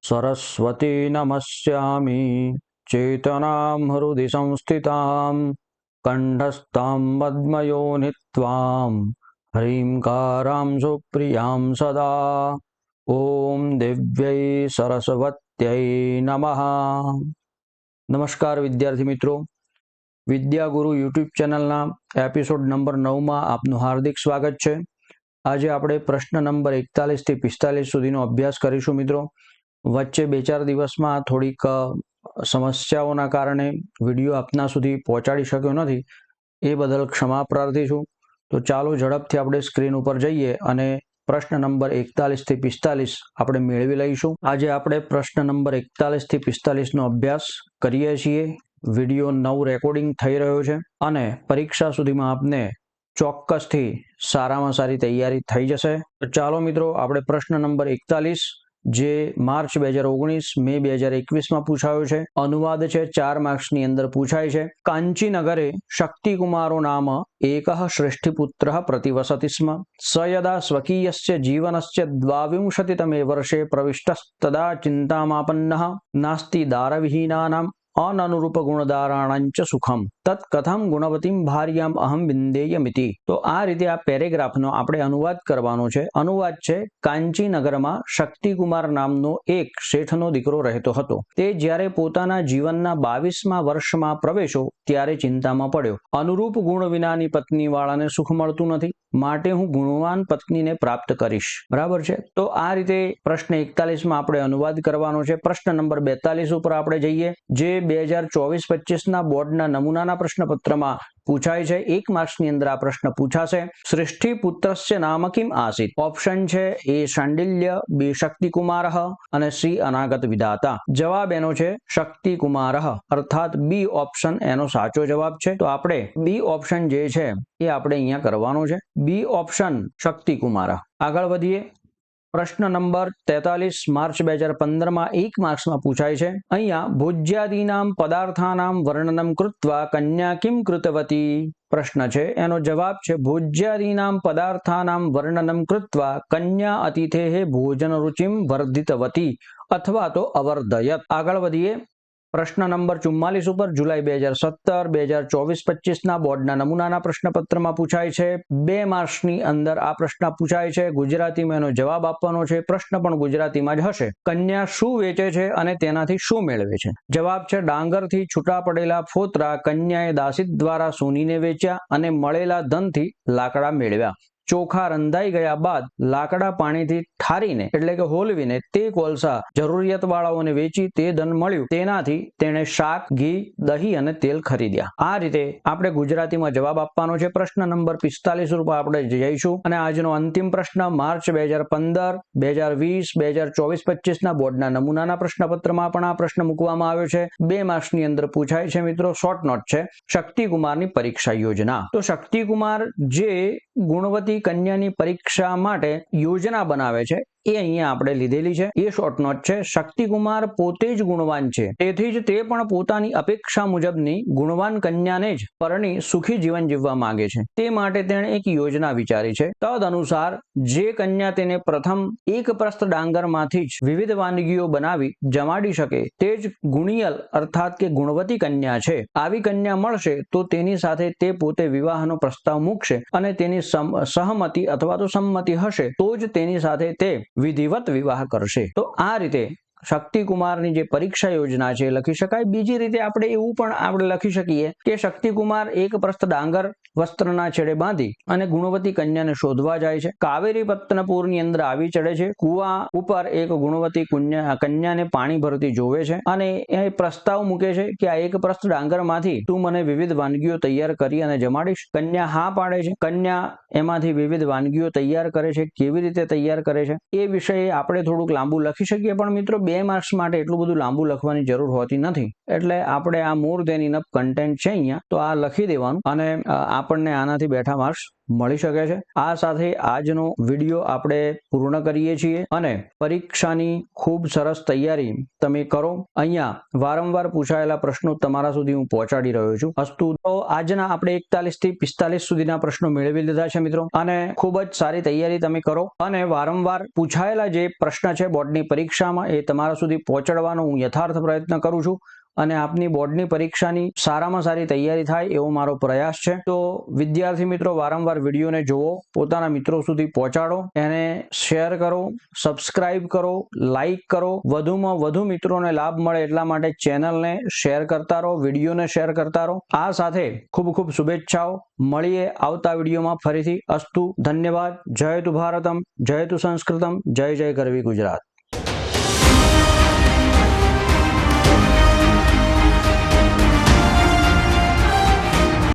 सरस्वती नमस्यामि चेतनां हृदि संस्थितां कंठस्थां पद्मयोनित्वां ह्रींकारां सुप्रियां सदा। ओम दिव्यै सरस्वत्यै नमः। नमस्कार विद्यार्थी मित्रों, विद्यागुरु यूट्यूब चैनलना एपिसोड नंबर 9 में आपનું हार्दिक स्वागत है। આજે આપણે પ્રશ્ન નંબર 41 થી 45 સુધીનો અભ્યાસ કરીશું મિત્રો। વચ્ચે 2-4 દિવસમાં થોડીક સમસ્યાઓના કારણે વિડીયો આપના સુધી પહોંચાડી શક્યો નથી, એ બદલ ક્ષમા પ્રાર્થી છું। તો ચાલો ઝડપથી આપણે સ્ક્રીન ઉપર જઈએ અને પ્રશ્ન નંબર 41 થી 45 આપણે મેળવી લઈશું। આજે આપણે પ્રશ્ન નંબર 41 થી 45 નો અભ્યાસ કરીએ છીએ। વિડીયો 9 રેકોર્ડિંગ થઈ રહ્યો છે અને પરીક્ષા સુધીમાં આપને ચોક્કસથી સારામાં સારી તૈયારી થઈ જશે। તો ચાલો મિત્રો આપણે પ્રશ્ન નંબર 41 જે માર્ચ 2019 મે 2021 માં પૂછાયો છે, અનુવાદ છે, 4 માર્ક્સની અંદર પૂછાય છે। કાંચી નગરે શક્તિકુમારો નામ એકઃ શ્રેષ્ઠીપુત્રઃ प्रतिवसति स्म। स यदा स्वकीयस्य जीवनस्य 22तमे वर्षे प्रविष्टस्तदा चिन्तामापन्नः नास्ति दारविहीनानाम् अननुरूप गुणदाराणांच सुखम तत्कथम गुणवतीम भार्याम अहम विंदेयमिति। तो आ रीते आ पेरेग्राफनो આપણે અનુવાદ કરવાનો છે। અનુવાદ છે, કાંચી નગરમાં શક્તિકુમાર નામનો એક શેઠનો દીકરો રહેતો હતો। તે જ્યારે પોતાના જીવનના 22મા વર્ષમાં પ્રવેશો ત્યારે ચિંતામાં પડ્યો। અનુરૂપ ગુણ વિનાની પત્ની વાળાને સુખ મળતું નથી, માટે હું ગુણવાન પત્નીને પ્રાપ્ત કરીશ। બરાબર છે। તો આ રીતે પ્રશ્ન 41 માં આપણે અનુવાદ કરવાનો છે। પ્રશ્ન નંબર 42 ઉપર આપણે જઈએ, જે 2024-25 ના બોર્ડના નમૂનાના પ્રશ્નપત્રમાં પૂછાય છે। 1 માર્ક્સની અંદર આ પ્રશ્ન પૂછાશે। શ્રેષ્ઠી પુત્રસ્ય નામ કિમ આસીત? ઓપ્શન છે એ શાંડિલ્ય, બી શક્તિકુમારઃ અને સી અનાગત વિધાતા। જવાબ એનો છે શક્તિકુમારઃ, અર્થાત બી ઓપ્શન એનો સાચો જવાબ છે। તો આપણે બી ઓપ્શન જે છે એ આપણે અહીંયા કરવાનો છે, બી ઓપ્શન શક્તિકુમારઃ। આગળ વધીએ। પ્રશ્ન નંબર 43 માર્ચ 2015 માં 1 માર્ક્સમાં પૂછાય છે। અહીંયા ભોજ્યાદીનામ પદાર્થાનામ વર્ણનમ કૃત્વા કન્યા કિમ કૃતવતી પ્રશ્ન છે, એનો જવાબ છે ભોજ્યાદીનામ પદાર્થાનામ વર્ણનમ કૃત્વા કન્યા અતિથેઃ ભોજન રુચિમ વર્ધિતવતી અથવા તો અવર્ધયત। આગળ વધીએ। પ્રશ્ન નંબર 44 ઉપર જુલાઈ 2017 2024-25 ના બોર્ડના નમૂનાના પ્રશ્નપત્રમાં પૂછાય છે। 2 માર્ક્સની અંદર આ પ્રશ્ન પૂછાય છે। ગુજરાતીમાં એનો જવાબ આપવાનો છે। પ્રશ્ન પણ ગુજરાતીમાં જ હશે। કન્યા શું વેચે છે અને તેનાથી શું મેળવે છે? જવાબ છે ડાંગરથી છૂટા પડેલા ફોતરા કન્યાએ દાસીત દ્વારા સોનીને વેચ્યા અને મળેલા ધનથી લાકડા મેળવ્યા। ચોખા રંધાઈ ગયા બાદ લાકડા પાણીથી ઠારીને એટલે કે હોલવીને તે કોલસા જરૂરિયાત વાળાઓને વેચી તે ધન મળ્યું, તેનાથી તેણે શાક, ઘી, દહીં અને તેલ ખરીદ્યા। આ રીતે આપણે ગુજરાતીમાં જવાબ આપવાનો છે। પ્રશ્ન નંબર 45 ઉપર આપણે જઈશું અને આજનો અંતિમ પ્રશ્ન માર્ચ 2015 2020 2024-25 ના બોર્ડના નમૂનાના પ્રશ્નપત્રમાં પણ આ પ્રશ્ન મૂકવામાં આવ્યો છે। 2 માર્ક્સની અંદર પૂછાય છે મિત્રો। શોર્ટ નોટ છે, શક્તિકુમારની પરીક્ષા યોજના। તો શક્તિકુમાર જે ગુણવતી કન્યાની પરીક્ષા માટે યોજના બનાવે છે એ અહીંયા આપણે લીધેલી છે, એ શોર્ટ નોટ છે। શક્તિકુમાર પોતે જ ગુણવાન છે, તેથી જ તે પણ પોતાની અપેક્ષા મુજબની ગુણવાન કન્યાને જ પરણી સુખી જીવન જીવવા માંગે છે। તે માટે તેણે એક યોજના વિચારી છે। તદ અનુસાર જે કન્યા તેને પ્રથમ એક પ્રસ્થ ડાંગરમાંથી જ વિવિધ વાનગીઓ બનાવી જમાડી શકે તે જ ગુણિયલ અર્થાત કે ગુણવતી કન્યા છે। આવી કન્યા મળશે તો તેની સાથે તે પોતે વિવાહનો પ્રસ્તાવ મૂકશે અને તેની સહમતિ અથવા તો સંમતિ હશે તો જ તેની સાથે તે વિધિવત વિવાહ કરશે। તો આ રીતે શક્તિકુમારની જે પરીક્ષા યોજના છે લખી શકાય। બીજી રીતે આપણે એવું પણ આપણે લખી શકીએ કે શક્તિકુમાર એક પ્રસ્થ ડાંગર વસ્ત્રના છેડે બાંધી અને ગુણવતી કન્યાને શોધવા જાય છે। કાવેરી પત્તનપુરની અંદર આવી ચડે છે। કુવા ઉપર એક ગુણવતી કન્યાને પાણી ભરતી જોવે છે અને એ પ્રસ્તાવ મૂકે છે કે આ એક પ્રસ્થ ડાંગરમાંથી તું મને વિવિધ વાનગીઓ તૈયાર કરી અને જમાડીશ? કન્યા હા પાડે છે। કન્યા એમાંથી વિવિધ વાનગીઓ તૈયાર કરે છે। કેવી રીતે તૈયાર કરે છે એ વિષય આપણે થોડુંક લાંબુ લખી શકીએ, પણ મિત્રો 2 માર્ક્સ માટે એટલું બધું લાંબુ લખવાની જરૂર હોતી નથી, એટલે આપણે આ મોર ધેન ઇનફ કન્ટેન્ટ છે અહીંયા, તો આ લખી દેવાનું અને આપણને આનાથી બેઠા માર્ક્સ મળી શકે છે। આ સાથે આજનો વિડીયો આપણે પૂર્ણ કરીએ છીએ અને પરીક્ષાની ખૂબ સરસ તૈયારી તમે કરો। અહીંયા વારંવાર પૂછાયેલા પ્રશ્નો તમારા સુધી હું પહોંચાડી રહ્યો છું। અસ્તુ તો આજના આપણે 41 થી 45 સુધીના પ્રશ્નો મેળવી લીધા છે મિત્રો, અને ખૂબ જ સારી તૈયારી તમે કરો અને વારંવાર પૂછાયેલા જે પ્રશ્ન છે બોર્ડની પરીક્ષામાં એ તમારા સુધી પહોંચાડવાનો હું યથાર્થ પ્રયત્ન કરું છું અને આપની બોર્ડની પરીક્ષાની સારામાં સારી તૈયારી થાય એવો મારો પ્રયાસ છે। તો વિદ્યાર્થી મિત્રો વારંવાર વિડીયોને જુઓ, પોતાના મિત્રો સુધી પહોંચાડો, એને શેર કરો, સબસ્ક્રાઇબ કરો, લાઈક કરો, વધુમાં વધુ મિત્રોને લાભ મળે એટલા માટે ચેનલને શેર કરતા રહો, વિડીયોને શેર કરતા રહો। આ સાથે ખૂબ ખૂબ શુભેચ્છાઓ। મળીએ આવતા વિડીયોમાં ફરીથી। અસ્તુ, ધન્યવાદ। જય તુ ભારતમ, જય તુ સંસ્કૃતમ, જય જય ગરવી ગુજરાત।